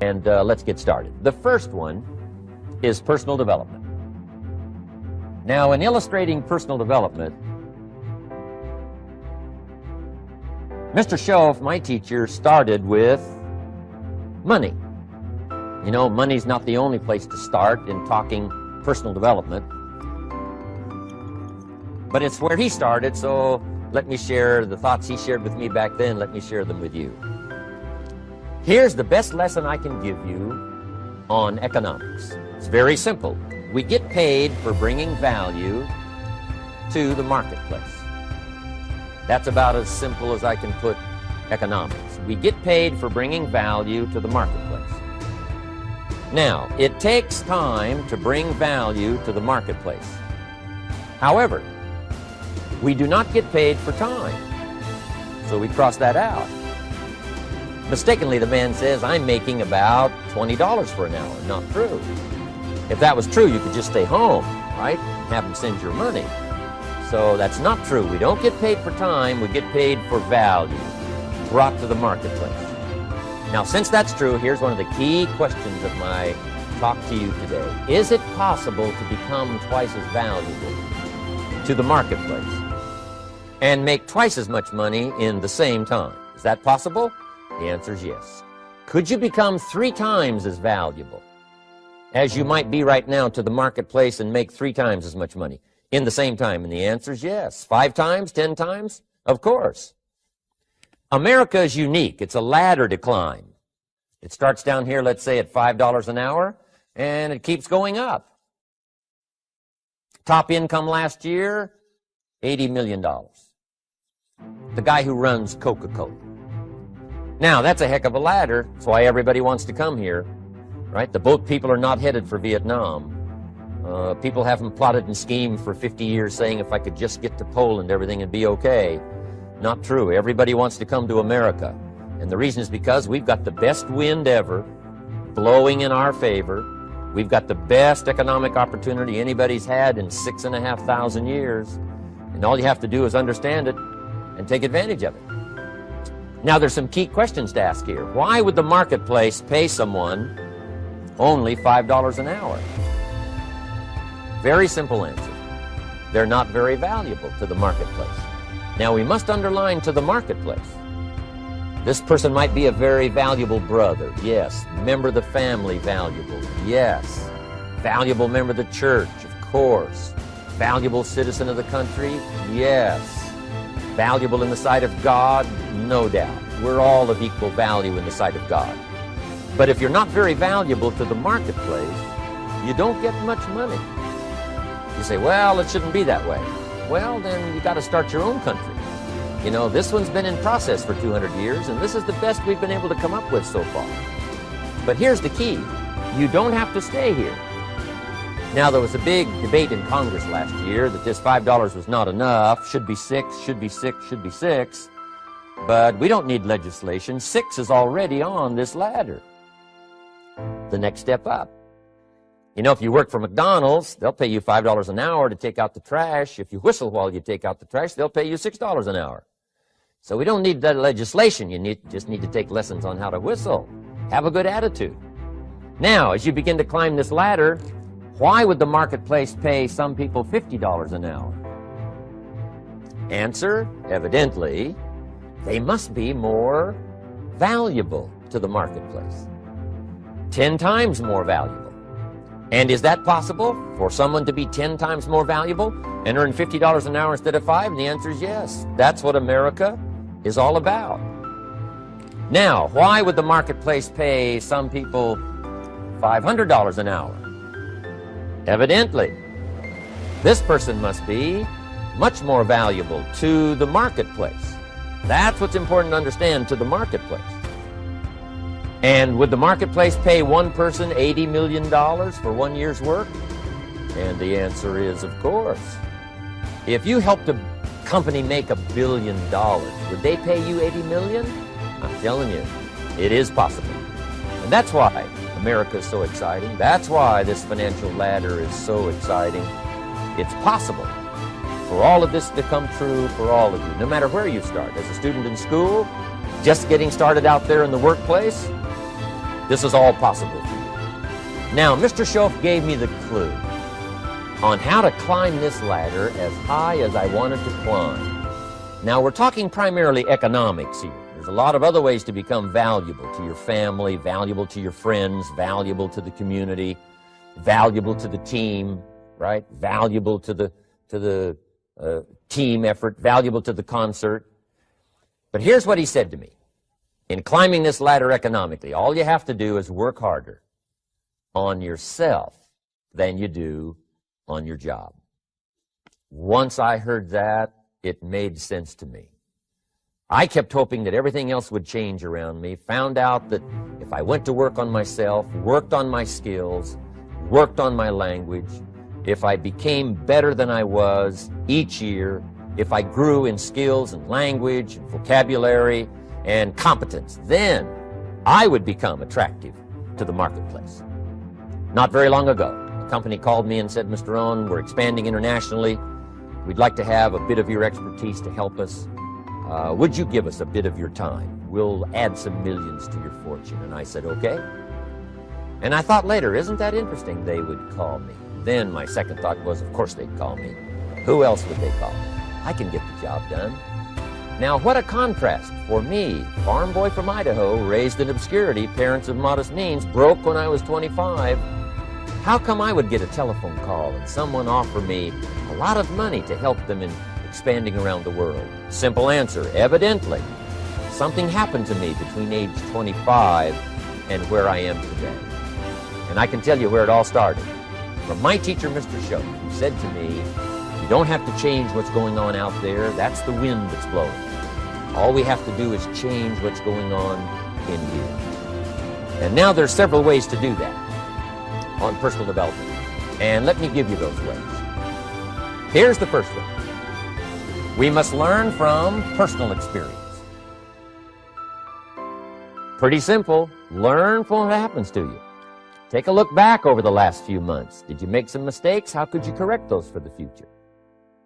And let's get started. The first one is personal development. Now, in illustrating personal development, Mr. Schoaf, my teacher, started with money. You know, money's not the only place to start in talking personal development, but it's where he started, so let me share the thoughts he shared with me back then. Let me share them with you. Here's the best lesson I can give you on economics. It's very simple. We get paid for bringing value to the marketplace. That's about as simple as I can put economics. We get paid for bringing value to the marketplace. Now, it takes time to bring value to the marketplace. However, we do not get paid for time, so we cross that out. Mistakenly, the man says, I'm making about $20 for an hour. Not true. If that was true, you could just stay home, right? Have them send your money. So that's not true. We don't get paid for time, we get paid for value brought to the marketplace. Now, since that's true, here's one of the key questions of my talk to you today. Is it possible to become twice as valuable to the marketplace and make twice as much money in the same time? Is that possible? The answer is yes. Could you become 3 times as valuable as you might be right now to the marketplace and make 3 times as much money in the same time? And the answer is yes. 5 times, 10 times? Of course. America is unique. It's a ladder to climb. It starts down here, let's say, at $5 an hour, and it keeps going up. Top income last year, $80 million. The guy who runs Coca-Cola. Now, that's a heck of a ladder. That's why everybody wants to come here, right? The boat people are not headed for Vietnam. People haven't plotted and schemed for 50 years saying if I could just get to Poland, everything would be okay. Not true. Everybody wants to come to America. And the reason is because we've got the best wind ever blowing in our favor. We've got the best economic opportunity anybody's had in 6,500 years. And all you have to do is understand it and take advantage of it. Now, there's some key questions to ask here. Why would the marketplace pay someone only $5 an hour? Very simple answer. They're not very valuable to the marketplace. Now, we must underline to the marketplace. This person might be a very valuable brother. Yes. Member of the family, valuable. Yes. Valuable member of the church, of course. Valuable citizen of the country? Yes. Valuable in the sight of God? No doubt. We're all of equal value in the sight of God. But if you're not very valuable to the marketplace, you don't get much money. You say, well, it shouldn't be that way. Well, then you got to start your own country. You know, this one's been in process for 200 years, and this is the best we've been able to come up with so far. But here's the key. You don't have to stay here. Now, there was a big debate in Congress last year that this $5 was not enough, should be 6, should be 6, should be 6. But we don't need legislation. 6 is already on this ladder. The next step up. You know, if you work for McDonald's, they'll pay you $5 an hour to take out the trash. If you whistle while you take out the trash, they'll pay you $6 an hour. So we don't need that legislation. You just need to take lessons on how to whistle. Have a good attitude. Now, as you begin to climb this ladder, why would the marketplace pay some people $50 an hour? Answer, evidently, they must be more valuable to the marketplace. 10 times more valuable. And is that possible for someone to be 10 times more valuable and earn $50 an hour instead of 5? And the answer is yes. That's what America is all about. Now, why would the marketplace pay some people $500 an hour? Evidently, this person must be much more valuable to the marketplace. That's what's important to understand, to the marketplace. And would the marketplace pay one person $80 million for 1 year's work? And the answer is, of course. If you helped a company make $1 billion, would they pay you $80 million? I'm telling you, it is possible. And that's why America is so exciting. That's why this financial ladder is so exciting. It's possible for all of this to come true for all of you, no matter where you start. As a student in school, just getting started out there in the workplace, This is all possible for you. Now, Mr. Schoaf gave me the clue on how to climb this ladder as high as I wanted to climb. Now, we're talking primarily economics here. There's a lot of other ways to become valuable to your family, valuable to your friends, valuable to the community, valuable to the team, right? Valuable to the team effort, valuable to the concert. But here's what he said to me. In climbing this ladder economically, all you have to do is work harder on yourself than you do on your job. Once I heard that, it made sense to me. I kept hoping that everything else would change around me, found out that if I went to work on myself, worked on my skills, worked on my language, if I became better than I was each year, if I grew in skills and language and vocabulary and competence, then I would become attractive to the marketplace. Not very long ago, a company called me and said, Mr. ROHN, we're expanding internationally. We'd like to have a bit of your expertise to help us. Would you give us a bit of your time? We'll add some millions to your fortune. And I said, okay. And I thought later, isn't that interesting? They would call me. Then my second thought was, of course they'd call me. Who else would they call? I can get the job done. Now, what a contrast for me, farm boy from Idaho, raised in obscurity, parents of modest means, broke when I was 25. How come I would get a telephone call and someone offer me a lot of money to help them in expanding around the world? Simple answer, evidently. Something happened to me between age 25 and where I am today. And I can tell you where it all started. From my teacher, Mr. Schoaf, who said to me, you don't have to change what's going on out there. That's the wind that's blowing. All we have to do is change what's going on in you. And now there's several ways to do that on personal development. And let me give you those ways. Here's the first one. We must learn from personal experience. Pretty simple. Learn from what happens to you. Take a look back over the last few months. Did you make some mistakes? How could you correct those for the future?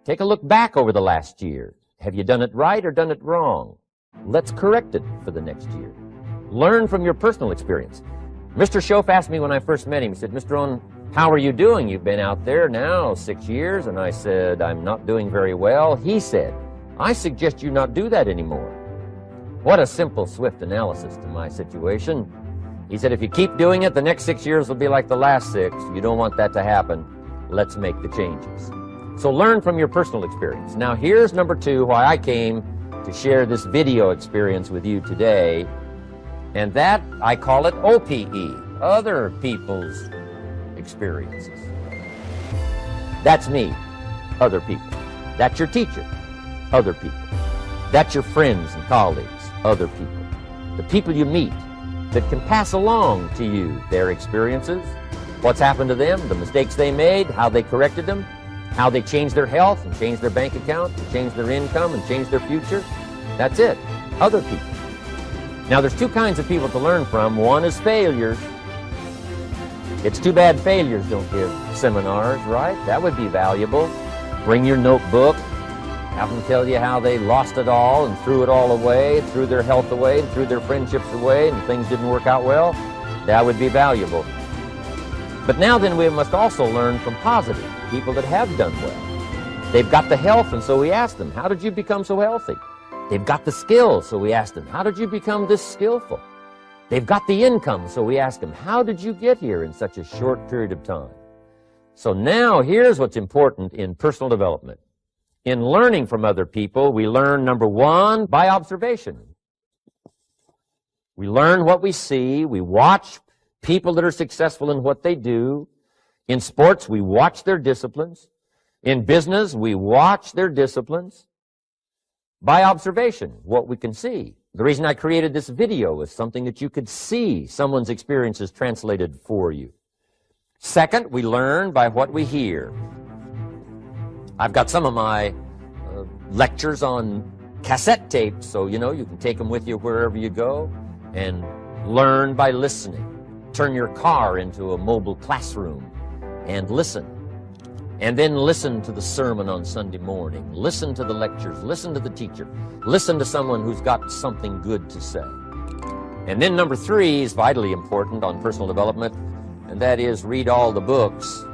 Take a look back over the last year. Have you done it right or done it wrong? Let's correct it for the next year. Learn from your personal experience. Mr. Schoaf asked me when I first met him, he said, Mr. ROHN, how are you doing? You've been out there now 6 years. And I said, I'm not doing very well. He said, I suggest you not do that anymore. What a simple, swift analysis to my situation. He said, if you keep doing it, the next 6 years will be like the last 6. You don't want that to happen. Let's make the changes. So learn from your personal experience. Now here's number 2, why I came to share this video experience with you today. And that, I call it OPE, other people's experiences. That's me, other people. That's your teacher, other people. That's your friends and colleagues, other people. The people you meet that can pass along to you their experiences, what's happened to them, the mistakes they made, how they corrected them, how they changed their health and changed their bank account and changed their income and changed their future. That's it, other people. Now there's 2 kinds of people to learn from. One is failures. It's too bad failures don't give seminars, right? That would be valuable. Bring your notebook, have them tell you how they lost it all and threw it all away, threw their health away, and threw their friendships away, and things didn't work out well. That would be valuable. But now then we must also learn from positive people that have done well. They've got the health, and so we ask them, how did you become so healthy? They've got the skills, so we ask them, how did you become this skillful? They've got the income, so we ask them, how did you get here in such a short period of time? So now here's what's important in personal development. In learning from other people, we learn, number 1, by observation. We learn what we see. We watch people that are successful in what they do. In sports, we watch their disciplines. In business, we watch their disciplines. By observation, what we can see. The reason I created this video was something that you could see someone's experiences translated for you. Second, we learn by what we hear. I've got some of my lectures on cassette tapes, so you can take them with you wherever you go and learn by listening. Turn your car into a mobile classroom and listen. And then listen to the sermon on Sunday morning. Listen to the lectures. Listen to the teacher. Listen to someone who's got something good to say. And then number 3 is vitally important on personal development, and that is read all the books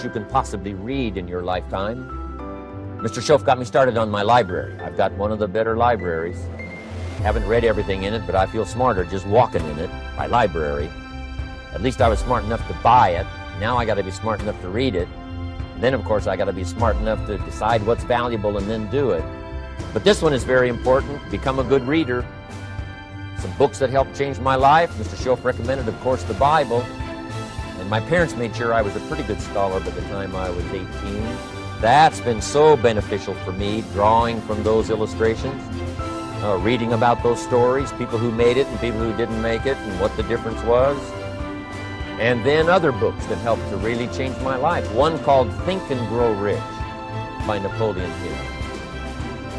you can possibly read in your lifetime. Mr. Schoaf got me started on my library. I've got one of the better libraries. Haven't read everything in it, but I feel smarter just walking in it, my library. At least I was smart enough to buy it. Now I got to be smart enough to read it. And then, of course, I got to be smart enough to decide what's valuable and then do it. But this one is very important. Become a good reader. Some books that helped change my life. Mr. Schoaf recommended, of course, the Bible. And my parents made sure I was a pretty good scholar by the time I was 18. That's been so beneficial for me, drawing from those illustrations, reading about those stories, people who made it and people who didn't make it, and what the difference was. And then other books that helped to really change my life. One called Think and Grow Rich by Napoleon Hill.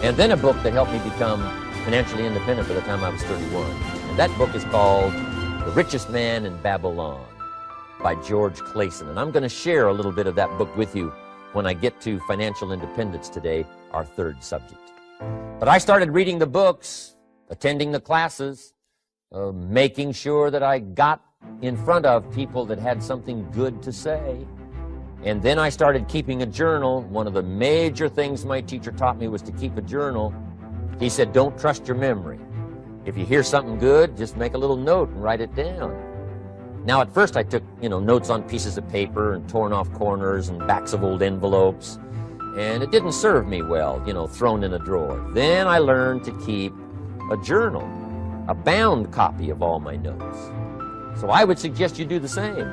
And then a book that helped me become financially independent by the time I was 31. And that book is called The Richest Man in Babylon by George Clason. And I'm going to share a little bit of that book with you when I get to financial independence today, our 3rd subject. But I started reading the books, attending the classes, making sure that I got in front of people that had something good to say. And then I started keeping a journal. One of the major things my teacher taught me was to keep a journal. He said, don't trust your memory. If you hear something good, just make a little note and write it down. Now, at first I took, notes on pieces of paper and torn off corners and backs of old envelopes. And it didn't serve me well, thrown in a drawer. Then I learned to keep a journal, a bound copy of all my notes. So I would suggest you do the same.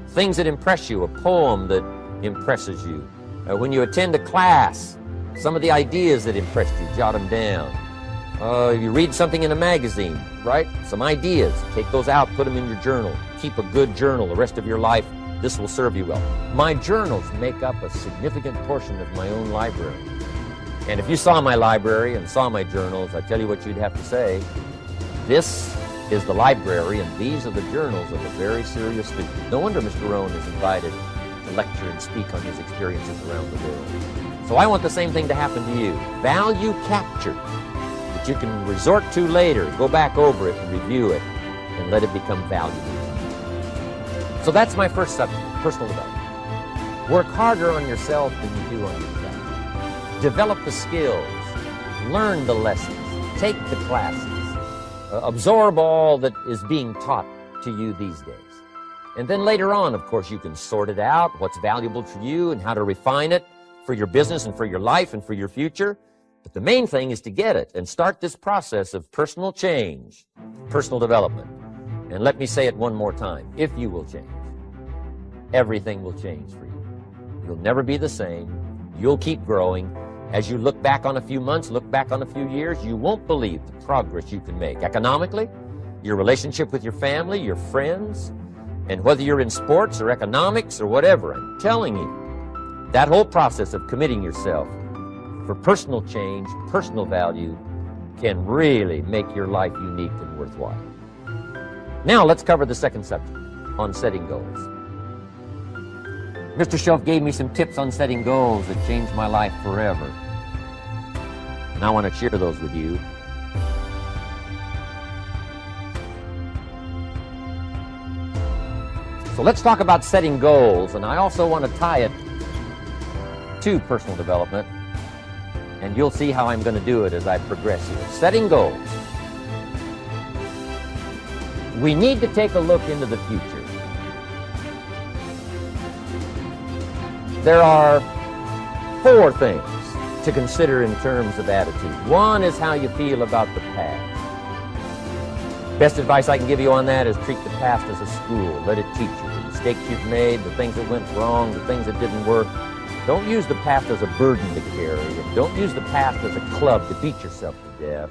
Things that impress you, a poem that impresses you. When you attend a class, some of the ideas that impressed you, jot them down. You read something in a magazine, right? Some ideas, take those out, put them in your journal. Keep a good journal the rest of your life. This will serve you well. My journals make up a significant portion of my own library. And if you saw my library and saw my journals, I tell you what you'd have to say. This is the library, and these are the journals of a very serious student. No wonder Mr. ROHN is invited to lecture and speak on his experiences around the world. So I want the same thing to happen to you. Value captured that you can resort to later, go back over it and review it, and let it become valuable. So that's my first subject, personal development. Work harder on yourself than you do on yourself. Develop the skills, learn the lessons, take the classes, absorb all that is being taught to you these days. And then later on, of course, you can sort it out, what's valuable for you and how to refine it for your business and for your life and for your future. But the main thing is to get it and start this process of personal change, personal development. And let me say it one more time. If you will change, everything will change for you. You'll never be the same. You'll keep growing. As you look back on a few months, look back on a few years, you won't believe the progress you can make. Economically, your relationship with your family, your friends, and whether you're in sports or economics or whatever, I'm telling you, that whole process of committing yourself for personal change, personal value, can really make your life unique and worthwhile. Now let's cover the 2nd subject, on setting goals. Mr. Schoaf gave me some tips on setting goals that changed my life forever. And I want to share those with you. So let's talk about setting goals, and I also want to tie it to personal development, and you'll see how I'm going to do it as I progress here. Setting goals. We need to take a look into the future. There are 4 things to consider in terms of attitude. One is how you feel about the past. Best advice I can give you on that is treat the past as a school. Let it teach you the mistakes you've made, the things that went wrong, the things that didn't work. Don't use the past as a burden to carry, and don't use the past as a club to beat yourself to death.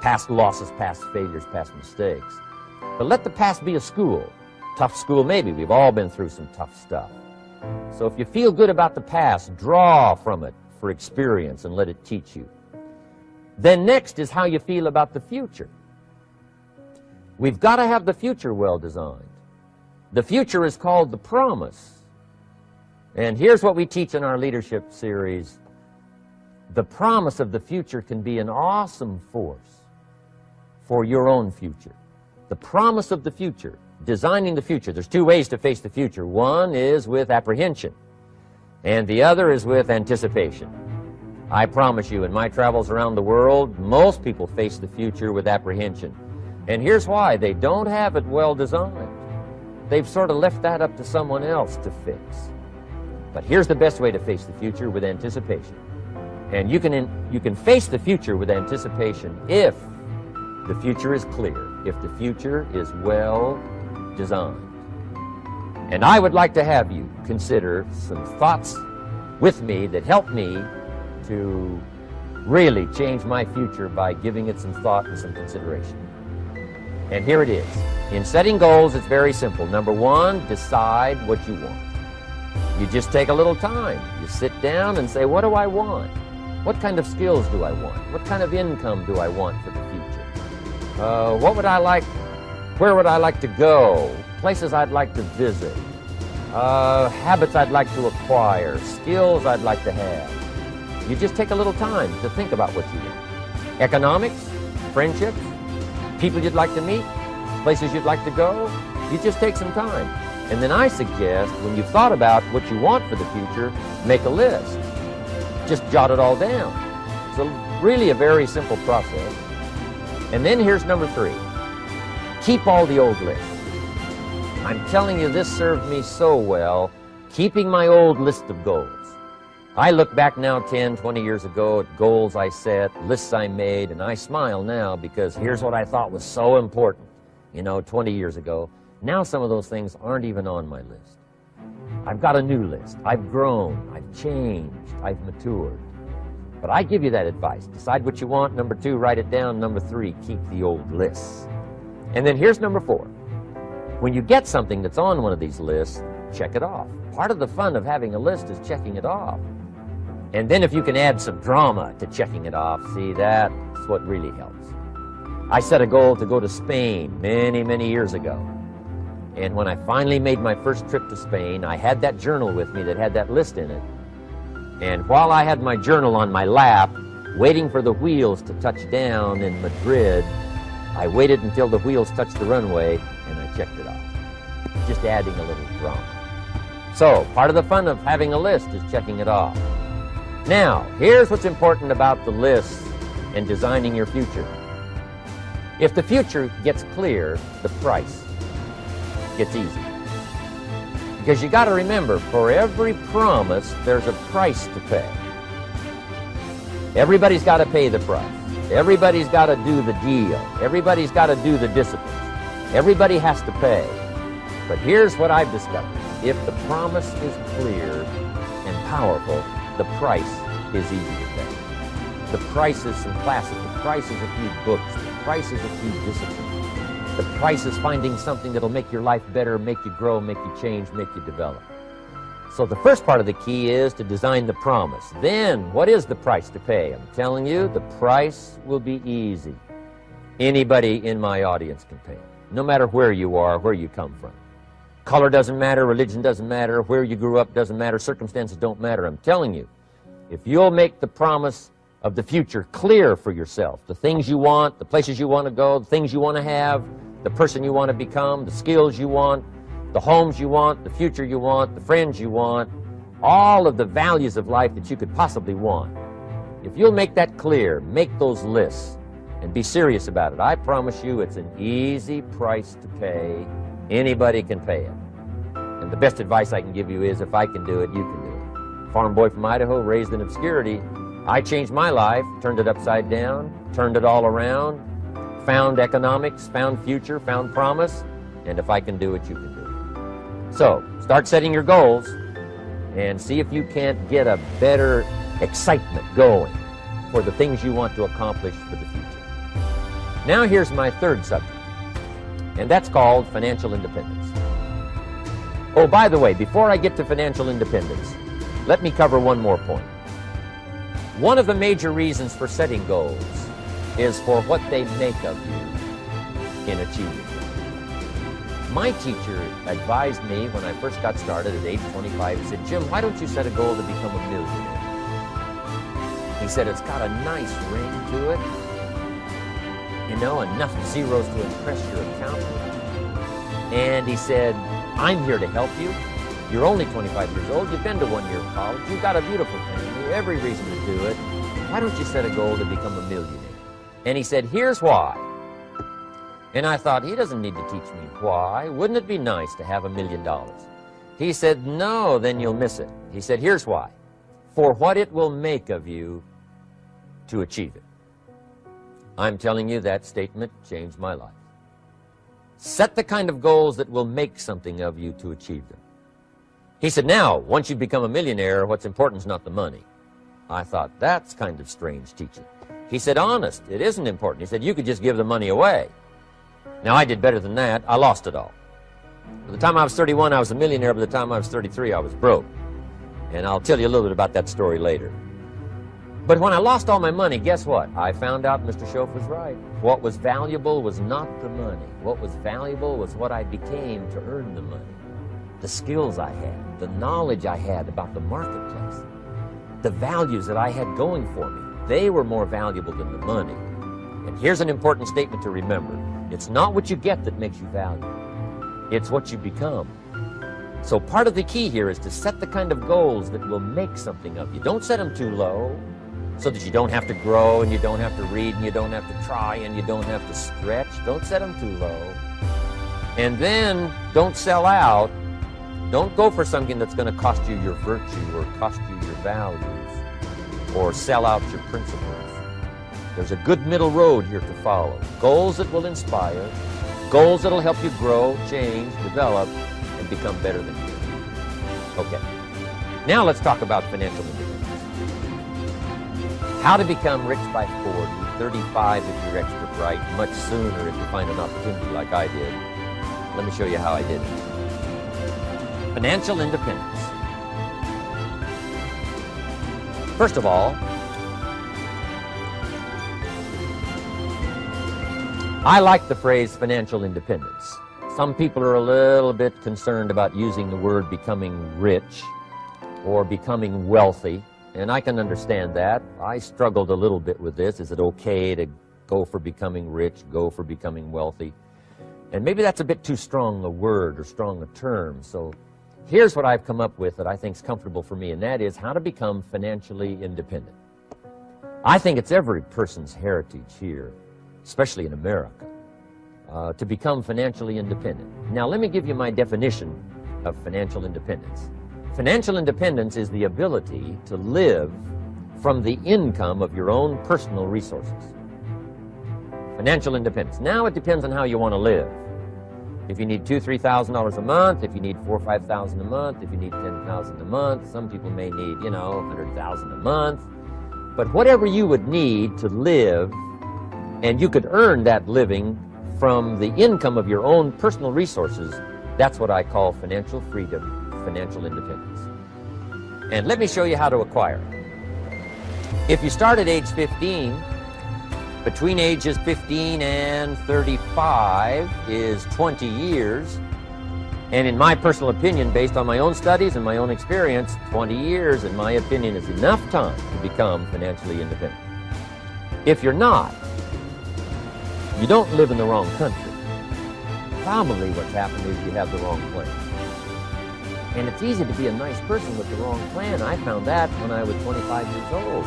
Past losses, past failures, past mistakes. But let the past be a school. Tough school maybe. We've all been through some tough stuff. So if you feel good about the past, draw from it for experience and let it teach you. Then next is how you feel about the future. We've got to have the future well designed. The future is called the promise. And here's what we teach in our leadership series. The promise of the future can be an awesome force for your own future. The promise of the future, designing the future. There's two ways to face the future. One is with apprehension, and the other is with anticipation. I promise you, in my travels around the world, most people face the future with apprehension. And here's why. They don't have it well designed. They've sort of left that up to someone else to fix. But here's the best way to face the future, with anticipation. And you can face the future with anticipation if the future is clear, if the future is well designed. And I would like to have you consider some thoughts with me that help me to really change my future by giving it some thought and some consideration. And here it is. In setting goals, it's very simple. Number one, decide what you want. You just take a little time. You sit down and say, what do I want? What kind of skills do I want? What kind of income do I want for the future? What would I like? Where would I like to go? Places I'd like to visit. Habits I'd like to acquire. Skills I'd like to have. You just take a little time to think about what you want. Economics, friendships, people you'd like to meet, places you'd like to go. You just take some time. And then I suggest, when you've thought about what you want for the future, make a list. Just jot it all down. It's really a very simple process. And then here's number three. Keep all the old lists. I'm telling you, this served me so well, keeping my old list of goals. I look back now 10, 20 years ago at goals I set, lists I made, and I smile now because here's what I thought was so important, 20 years ago. Now some of those things aren't even on my list. I've got a new list. I've grown. I've changed. I've matured. But I give you that advice. Decide what you want. Number two, write it down. Number three, keep the old lists. And then here's number four. When you get something that's on one of these lists, check it off. Part of the fun of having a list is checking it off. And then if you can add some drama to checking it off, see, that's what really helps. I set a goal to go to Spain many, many years ago. And when I finally made my first trip to Spain, I had that journal with me that had that list in it. And while I had my journal on my lap, waiting for the wheels to touch down in Madrid, I waited until the wheels touched the runway, and I checked it off. Just adding a little drama. So, part of the fun of having a list is checking it off. Now, here's what's important about the list and designing your future. If the future gets clear, the price gets easy. Because you got to remember, for every promise, there's a price to pay. Everybody's got to pay the price. Everybody's got to do the deal. Everybody's got to do the discipline. Everybody has to pay. But here's what I've discovered. If the promise is clear and powerful, the price is easy to pay. The price is some classes. The price is a few books. The price is a few disciplines. The price is finding something that'll make your life better, make you grow, make you change, make you develop. So the first part of the key is to design the promise. Then, what is the price to pay? I'm telling you, the price will be easy. Anybody in my audience can pay it, no matter where you are, where you come from. Color doesn't matter, religion doesn't matter, where you grew up doesn't matter, circumstances don't matter. I'm telling you, if you'll make the promise of the future clear for yourself, the things you want, the places you want to go, the things you want to have, the person you want to become, the skills you want, the homes you want, the future you want, the friends you want, all of the values of life that you could possibly want. If you'll make that clear, make those lists, and be serious about it, I promise you it's an easy price to pay. Anybody can pay it. And the best advice I can give you is, if I can do it, you can do it. Farm boy from Idaho, raised in obscurity, I changed my life, turned it upside down, turned it all around, found economics, found future, found promise, and if I can do it, you can do it. So, start setting your goals and see if you can't get a better excitement going for the things you want to accomplish for the future. Now here's my third subject, and that's called financial independence. Oh, by the way, before I get to financial independence, let me cover one more point. One of the major reasons for setting goals is for what they make of you in achieving them. My teacher advised me when I first got started at age 25, he said, Jim, why don't you set a goal to become a millionaire? He said, it's got a nice ring to it. you know, enough zeros to impress your accountant. And he said, I'm here to help you. You're only 25 years old. You've been to 1 year of college. You've got a beautiful family, every reason to do it. Why don't you set a goal to become a millionaire? And he said, here's why. And I thought, he doesn't need to teach me why. Wouldn't it be nice to have $1 million? He said, no, then you'll miss it. He said, here's why. For what it will make of you to achieve it. I'm telling you, that statement changed my life. Set the kind of goals that will make something of you to achieve them. He said, now, once you become a millionaire, what's important is not the money. I thought, that's kind of strange teaching. He said, honest, it isn't important. He said, you could just give the money away. Now, I did better than that. I lost it all. By the time I was 31, I was a millionaire. By the time I was 33, I was broke. And I'll tell you a little bit about that story later. But when I lost all my money, guess what? I found out Mr. Schoaf was right. What was valuable was not the money. What was valuable was what I became to earn the money. The skills I had, the knowledge I had about the marketplace, the values that I had going for me. They were more valuable than the money. And here's an important statement to remember. It's not what you get that makes you valuable. It's what you become. So part of the key here is to set the kind of goals that will make something of you. Don't set them too low so that you don't have to grow and you don't have to read and you don't have to try and you don't have to stretch. Don't set them too low. And then don't sell out. Don't go for something that's going to cost you your virtue or cost you your values or sell out your principles. There's a good middle road here to follow. Goals that will inspire, goals that will help you grow, change, develop, and become better than you. Okay. Now let's talk about financial independence. How to become rich by 40, 35 if you're extra bright, much sooner if you find an opportunity like I did. Let me show you how I did it. Financial independence. First of all, I like the phrase financial independence. Some people are a little bit concerned about using the word becoming rich or becoming wealthy, and I can understand that. I struggled a little bit with this. Is it okay to go for becoming rich, go for becoming wealthy? And maybe that's a bit too strong a word or strong a term. So here's what I've come up with that I think is comfortable for me, and that is how to become financially independent. I think it's every person's heritage here, especially in America, to become financially independent. Now, let me give you my definition of financial independence. Financial independence is the ability to live from the income of your own personal resources. Financial independence. Now, it depends on how you want to live. If you need $2,000, $3,000 a month, if you need $4,000 or $5,000 a month, if you need $10,000 a month, some people may need, $100,000 a month. But whatever you would need to live, and you could earn that living from the income of your own personal resources, that's what I call financial freedom, financial independence. And let me show you how to acquire it. If you start at age 15, between ages 15 and 35 is 20 years. And in my personal opinion, based on my own studies and my own experience, 20 years, in my opinion, is enough time to become financially independent. If you're not, you don't live in the wrong country. Probably what's happened is you have the wrong plan. And it's easy to be a nice person with the wrong plan. I found that when I was 25 years old.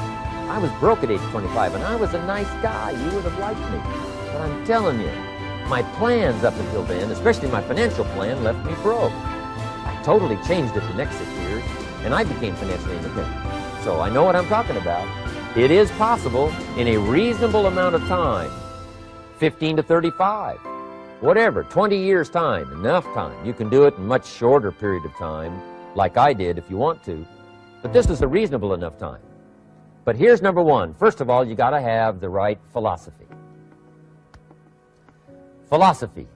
I was broke at age 25, and I was a nice guy. You would have liked me. But I'm telling you, my plans up until then, especially my financial plan, left me broke. I totally changed it the next 6 years, and I became financially independent. So I know what I'm talking about. It is possible in a reasonable amount of time, 15 to 35, whatever, 20 years time, enough time. You can do it in a much shorter period of time, like I did if you want to. But this is a reasonable enough time. But here's number one. First of all, you got to have the right philosophy. Philosophy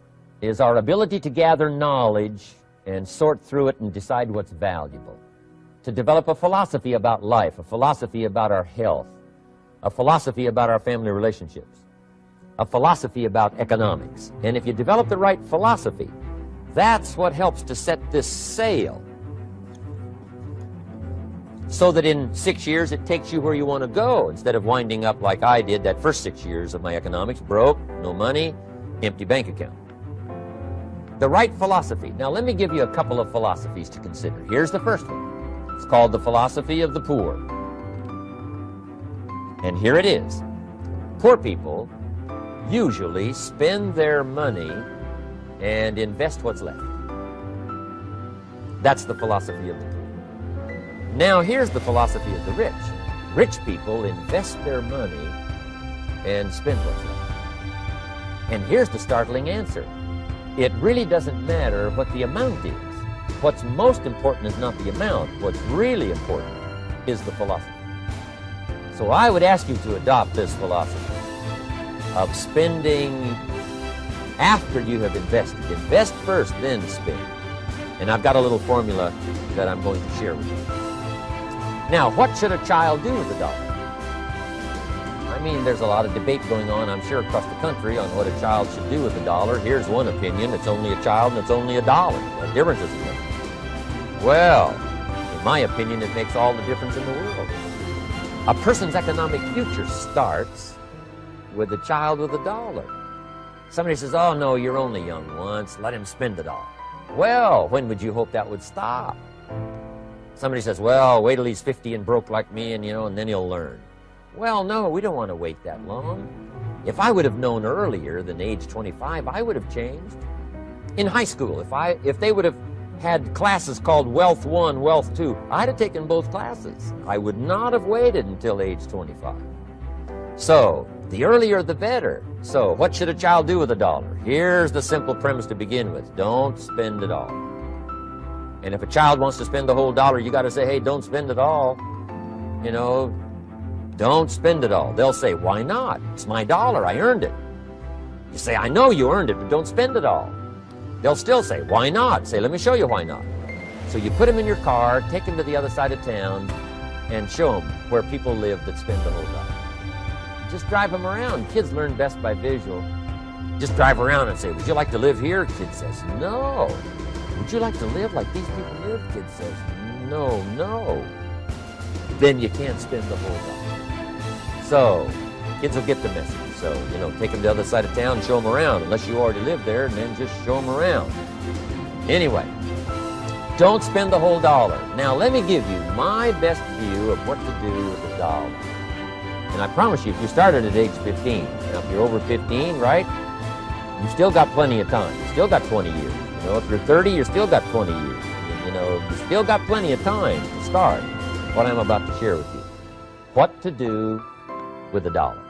is our ability to gather knowledge and sort through it and decide what's valuable. To develop a philosophy about life, a philosophy about our health, a philosophy about our family relationships, a philosophy about economics. And if you develop the right philosophy, that's what helps to set this sail. so that in 6 years it takes you where you want to go, instead of winding up like I did that first 6 years of my economics, broke, no money, empty bank account. The right philosophy. Now let me give you a couple of philosophies to consider. Here's the first one. It's called the philosophy of the poor. And here it is. Poor people usually spend their money and invest what's left. That's the philosophy of the poor. Now here's the philosophy of the rich. Rich people invest their money and spend what's left. And here's the startling answer. It really doesn't matter what the amount is. What's most important is not the amount. What's really important is the philosophy. So I would ask you to adopt this philosophy of spending after you have invested. Invest first, then spend. And I've got a little formula that I'm going to share with you. Now, what should a child do with a dollar? I mean, there's a lot of debate going on, I'm sure, across the country on what a child should do with a dollar. Here's one opinion. It's only a child and it's only a dollar. What difference does it make? Well, in my opinion, it makes all the difference in the world. A person's economic future starts with a child with a dollar. Somebody says, oh, no, you're only young once. Let him spend it all. Well, when would you hope that would stop? Somebody says, well, wait till he's 50 and broke like me, and then he'll learn. Well, no, we don't want to wait that long. If I would have known earlier than age 25, I would have changed. In high school, if they would have had classes called Wealth 1, Wealth 2, I'd have taken both classes. I would not have waited until age 25. So, the earlier the better. So, what should a child do with a dollar? Here's the simple premise to begin with. Don't spend it all. And if a child wants to spend the whole dollar, you got to say, hey, don't spend it all. Don't spend it all. They'll say, why not? It's my dollar. I earned it. You say, I know you earned it, but don't spend it all. They'll still say, why not? Say, let me show you why not. So you put them in your car, take them to the other side of town, and show them where people live that spend the whole dollar. Just drive them around. Kids learn best by visual. Just drive around and say, would you like to live here? Kid says, no. Would you like to live like these people live? Kid says, no, no. Then you can't spend the whole dollar. So, kids will get the message. So, take them to the other side of town and show them around, unless you already live there, and then just show them around. Anyway, don't spend the whole dollar. Now, let me give you my best view of what to do with the dollar. And I promise you, if you started at age 15, now if you're over 15, right, you've still got plenty of time. You've still got 20 years. If you're 30, you've still got 20 years. You've still got plenty of time to start what I'm about to share with you. What to do with a dollar.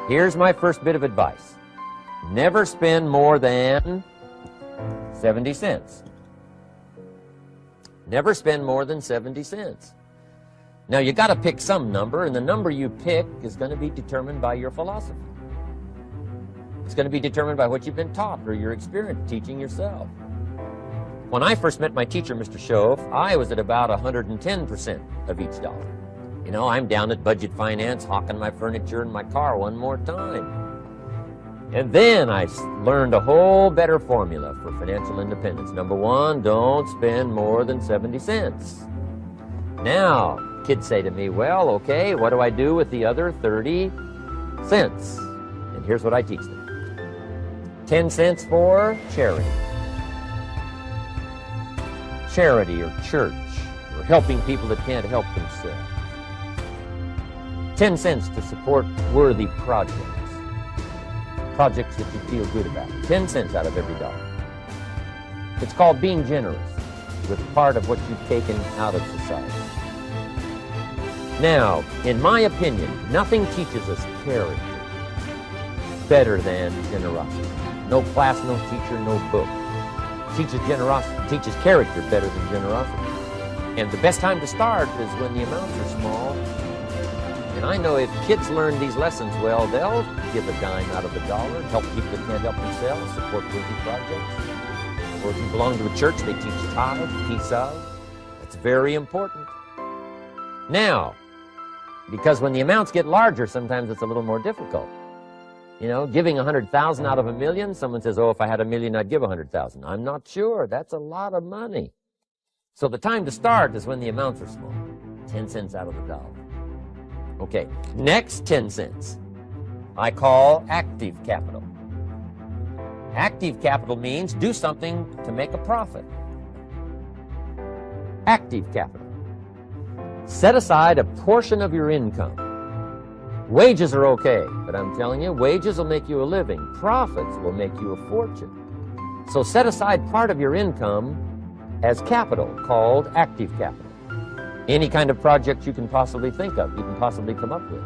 Here's my first bit of advice. Never spend more than 70 cents. Never spend more than 70 cents. Now, you got to pick some number, and the number you pick is going to be determined by your philosophy. It's going to be determined by what you've been taught or your experience teaching yourself. When I first met my teacher, Mr. Schoaf, I was at about 110% of each dollar. I'm down at budget finance, hawking my furniture and my car one more time. And then I learned a whole better formula for financial independence. Number one, don't spend more than 70 cents. Now, kids say to me, well, okay, what do I do with the other 30 cents? And here's what I teach them. 10 cents for charity. Charity or church, or helping people that can't help themselves. 10 cents to support worthy projects. Projects that you feel good about. 10 cents out of every dollar. It's called being generous with part of what you've taken out of society. Now, in my opinion, nothing teaches us character better than generosity. No class, no teacher, no book teaches generosity, teaches character better than generosity. And the best time to start is when the amounts are small. And I know if kids learn these lessons well, they'll give a dime out of a dollar, help people that can't help themselves, support worthy projects. Or if you belong to a church, they teach tithe, peace of. That's very important. Now, because when the amounts get larger, sometimes it's a little more difficult. Giving 100,000 out of $1 million, someone says, oh, if I had $1 million, I'd give 100,000. I'm not sure. That's a lot of money. So the time to start is when the amounts are small. 10 cents out of the dollar. Okay, next 10 cents I call active capital. Active capital means do something to make a profit. Active capital. Set aside a portion of your income. Wages are okay, but I'm telling you, wages will make you a living. Profits will make you a fortune. So set aside part of your income as capital, called active capital. Any kind of project you can possibly think of, you can possibly come up with.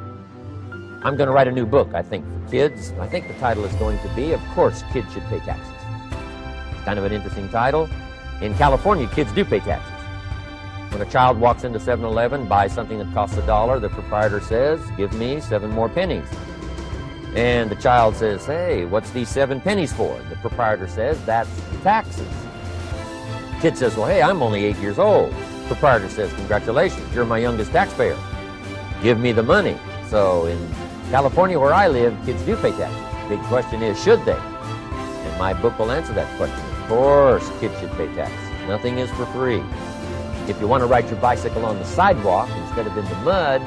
I'm going to write a new book, I think, for kids. I think the title is going to be, Of Course Kids Should Pay Taxes. It's kind of an interesting title. In California, kids do pay taxes. When a child walks into 7-Eleven, buys something that costs $1, the proprietor says, give me 7 more pennies. And the child says, hey, what's these 7 pennies for? The proprietor says, that's taxes. Kid says, well, hey, I'm only 8 years old. Proprietor says, congratulations, you're my youngest taxpayer. Give me the money. So in California, where I live, kids do pay taxes. Big question is, should they? And my book will answer that question. Of course, kids should pay taxes. Nothing is for free. If you want to ride your bicycle on the sidewalk instead of in the mud,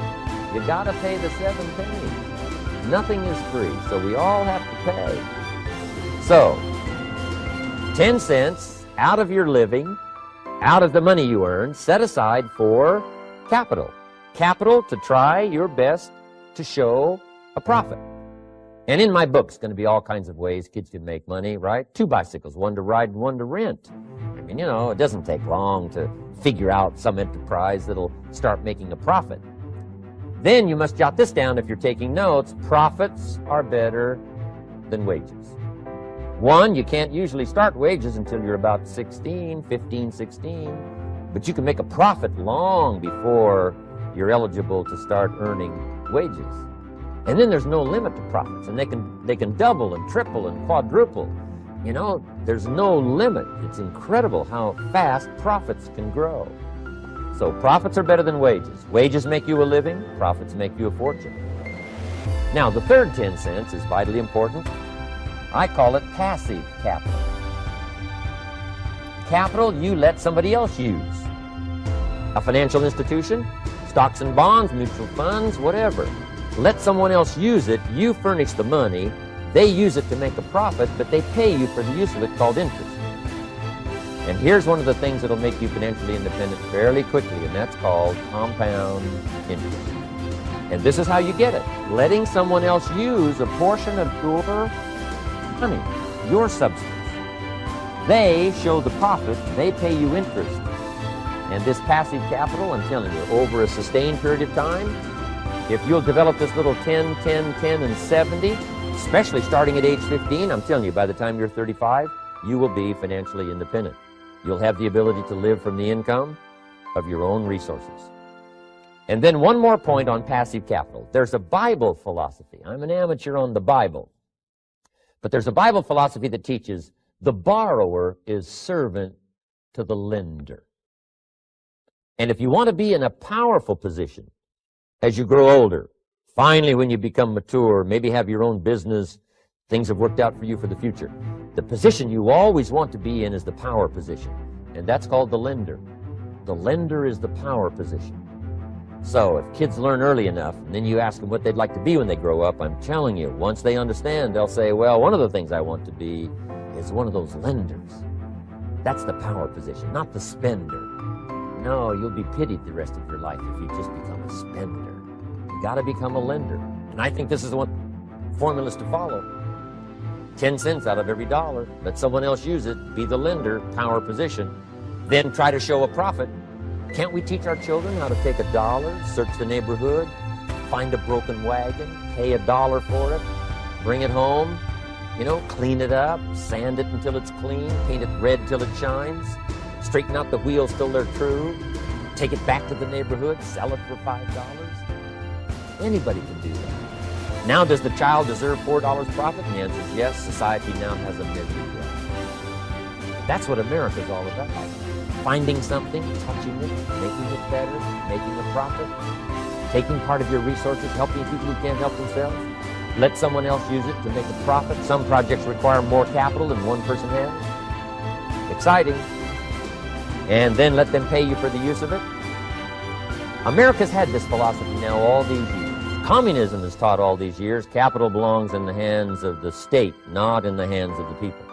you got to pay the 7 pennies. Nothing is free, so we all have to pay. So, 10 cents out of your living, out of the money you earn, set aside for capital. Capital to try your best to show a profit. And in my book, it's going to be all kinds of ways kids can make money, right? 2 bicycles, one to ride and one to rent. And you know, it doesn't take long to figure out some enterprise that'll start making a profit. Then you must jot this down if you're taking notes. Profits are better than wages. 1, you can't usually start wages until you're about 16, 15, 16. But you can make a profit long before you're eligible to start earning wages. And then there's no limit to profits, and they can double and triple and quadruple. You know, there's no limit. It's incredible how fast profits can grow. So profits are better than wages. Wages make you a living, profits make you a fortune. Now, the third 10 cents is vitally important. I call it passive capital. Capital you let somebody else use. A financial institution, stocks and bonds, mutual funds, whatever. Let someone else use it, you furnish the money, they use it to make a profit, but they pay you for the use of it, called interest. And here's one of the things that'll make you financially independent fairly quickly, and that's called compound interest. And this is how you get it. Letting someone else use a portion of your money, your substance. They show the profit, they pay you interest. And this passive capital, I'm telling you, over a sustained period of time, if you'll develop this little 10, 10, 10, and 70, especially starting at age 15, I'm telling you, by the time you're 35, you will be financially independent. You'll have the ability to live from the income of your own resources. And then one more point on passive capital. There's a Bible philosophy. I'm an amateur on the Bible. But there's a Bible philosophy that teaches the borrower is servant to the lender. And if you want to be in a powerful position as you grow older, finally when you become mature, maybe have your own business, things have worked out for you for the future, the position you always want to be in is the power position. And that's called the lender. The lender is the power position. So if kids learn early enough, and then you ask them what they'd like to be when they grow up, I'm telling you, once they understand, they'll say, well, one of the things I want to be is one of those lenders. That's the power position, not the spender. No, you'll be pitied the rest of your life if you just become a spender. You got to become a lender. And I think this is what formulas to follow. 10 cents out of every dollar. Let someone else use it. Be the lender, power position. Then try to show a profit. Can't we teach our children how to take $1, search the neighborhood, find a broken wagon, pay $1 for it, bring it home, you know, clean it up, sand it until it's clean, paint it red till it shines, straighten out the wheels till they're true, take it back to the neighborhood, sell it for $5? Anybody can do that. Now, does the child deserve $4 profit? And the answer is yes. Society now has a misery rate. That's what America's all about. Finding something, touching it, making it better, making a profit, taking part of your resources, helping people who can't help themselves. Let someone else use it to make a profit. Some projects require more capital than one person has. Exciting. and then let them pay you for the use of it? America's had this philosophy now all these years. Communism has taught all these years capital belongs in the hands of the state, not in the hands of the people.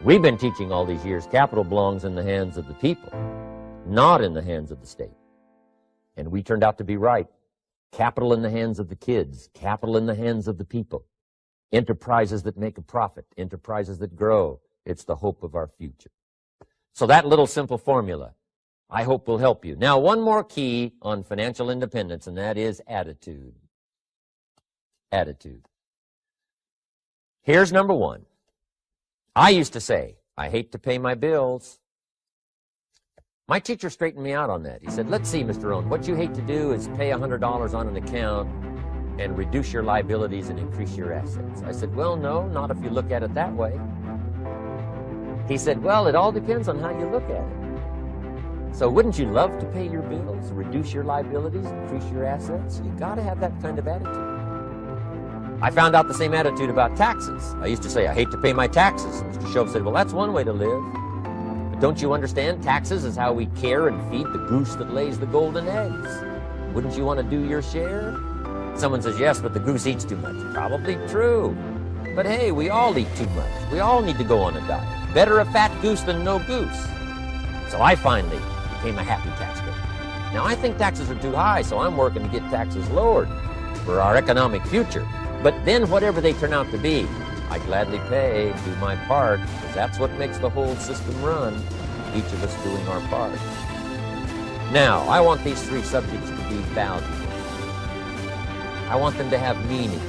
We've been teaching all these years capital belongs in the hands of the people, not in the hands of the state. And we turned out to be right. Capital in the hands of the kids, capital in the hands of the people. Enterprises that make a profit, enterprises that grow. It's the hope of our future. So that little simple formula, I hope, will help you. Now, one more key on financial independence, and that is attitude. Attitude. Here's number one. I used to say, I hate to pay my bills. My teacher straightened me out on that. He said, let's see, Mr. ROHN, what you hate to do is pay $100 on an account and reduce your liabilities and increase your assets. I said, well, no, not if you look at it that way. He said, well, it all depends on how you look at it. So wouldn't you love to pay your bills, reduce your liabilities, increase your assets? You got to have that kind of attitude. I found out the same attitude about taxes. I used to say, I hate to pay my taxes. Mr. Shove said, well, that's one way to live. But don't you understand? Taxes is how we care and feed the goose that lays the golden eggs. Wouldn't you want to do your share? Someone says, yes, but the goose eats too much. Probably true. But hey, we all eat too much. We all need to go on a diet. Better a fat goose than no goose. So I finally became a happy taxpayer. Now, I think taxes are too high, so I'm working to get taxes lowered for our economic future. But then whatever they turn out to be, I gladly pay, do my part, because that's what makes the whole system run, each of us doing our part. Now, I want these three subjects to be valuable. I want them to have meaning.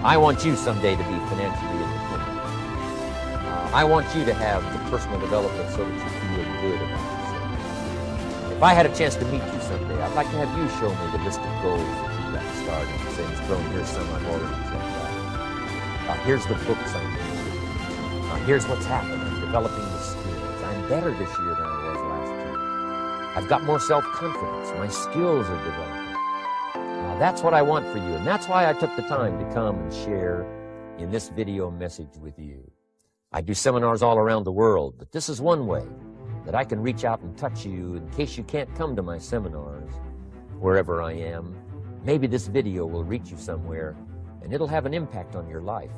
I want you someday to be financially independent. I want you to have the personal development so that you feel good about yourself. If I had a chance to meet you someday, I'd like to have you show me the list of goals that you got started. You say, Mr. ROHN, here's some I've already checked out. Here's the books I'm reading. Here's what's happened. I'm developing the skills. I'm better this year than I was last year. I've got more self-confidence. My skills are developing. That's what I want for you, and that's why I took the time to come and share in this video message with you. I do seminars all around the world, but this is one way that I can reach out and touch you in case you can't come to my seminars wherever I am. Maybe this video will reach you somewhere, and it'll have an impact on your life.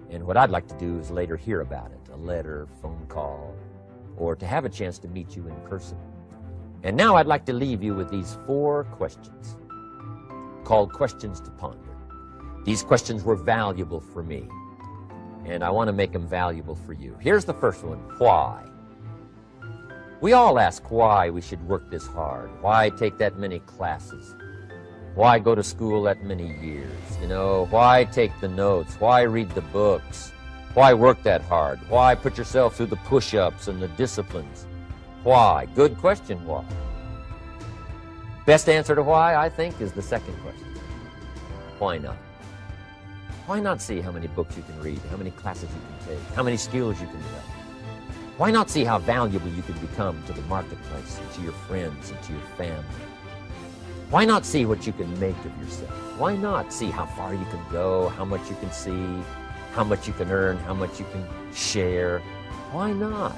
And what I'd like to do is later hear about it, a letter, phone call, or to have a chance to meet you in person. And now I'd like to leave you with these 4 questions called questions to ponder. These questions were valuable for me, and I want to make them valuable for you. Here's the first one, why? We all ask why we should work this hard. Why take that many classes? Why go to school that many years? You know, why take the notes? Why read the books? Why work that hard? Why put yourself through the push-ups and the disciplines? Why? Good question, why? Best answer to why, I think, is the second question. Why not? Why not see how many books you can read, how many classes you can take, how many skills you can develop? Why not see how valuable you can become to the marketplace and to your friends and to your family? Why not see what you can make of yourself? Why not see how far you can go, how much you can see, how much you can earn, how much you can share? Why not?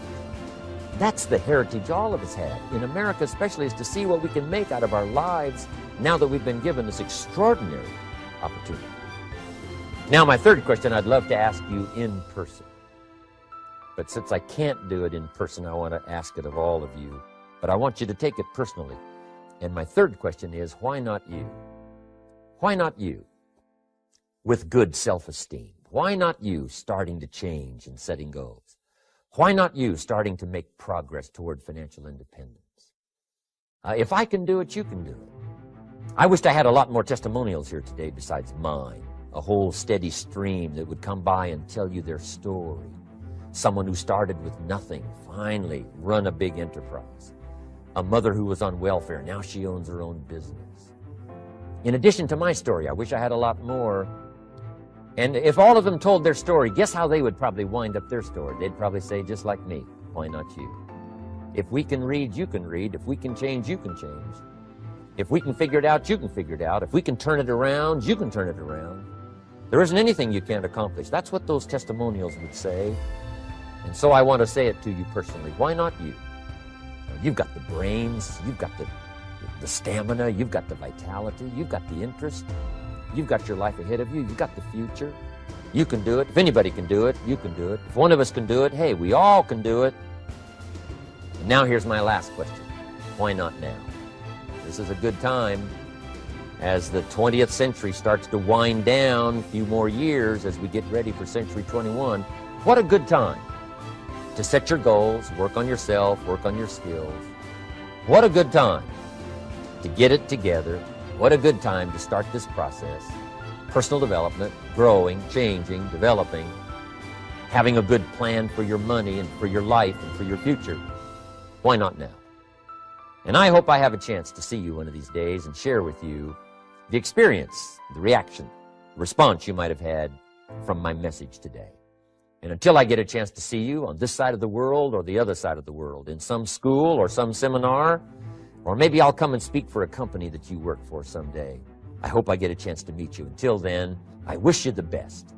That's the heritage all of us have, in America especially, is to see what we can make out of our lives now that we've been given this extraordinary opportunity. Now, my third question I'd love to ask you in person. But since I can't do it in person, I want to ask it of all of you. But I want you to take it personally. And my third question is, why not you? Why not you with good self-esteem? Why not you starting to change and setting goals? Why not you starting to make progress toward financial independence? If I can do it, you can do it. I wished I had a lot more testimonials here today besides mine. A whole steady stream that would come by and tell you their story. Someone who started with nothing, finally run a big enterprise. A mother who was on welfare, now she owns her own business. In addition to my story, I wish I had a lot more. And if all of them told their story, guess how they would probably wind up their story? They'd probably say, just like me, why not you? If we can read, you can read. If we can change, you can change. If we can figure it out, you can figure it out. If we can turn it around, you can turn it around. There isn't anything you can't accomplish. That's what those testimonials would say. And so I want to say it to you personally. Why not you? You've got the brains, you've got the stamina, you've got the vitality, you've got the interest, you've got your life ahead of you, you've got the future. You can do it. If anybody can do it, you can do it. If one of us can do it, hey, we all can do it. And now here's my last question. Why not now? This is a good time as the 20th century starts to wind down, a few more years as we get ready for century 21. What a good time to set your goals, work on yourself, work on your skills. What a good time to get it together. What a good time to start this process. Personal development, growing, changing, developing, having a good plan for your money and for your life and for your future. Why not now? And I hope I have a chance to see you one of these days and share with you the experience, the reaction, the response you might have had from my message today. And until I get a chance to see you on this side of the world or the other side of the world, in some school or some seminar, or maybe I'll come and speak for a company that you work for someday. I hope I get a chance to meet you. Until then, I wish you the best.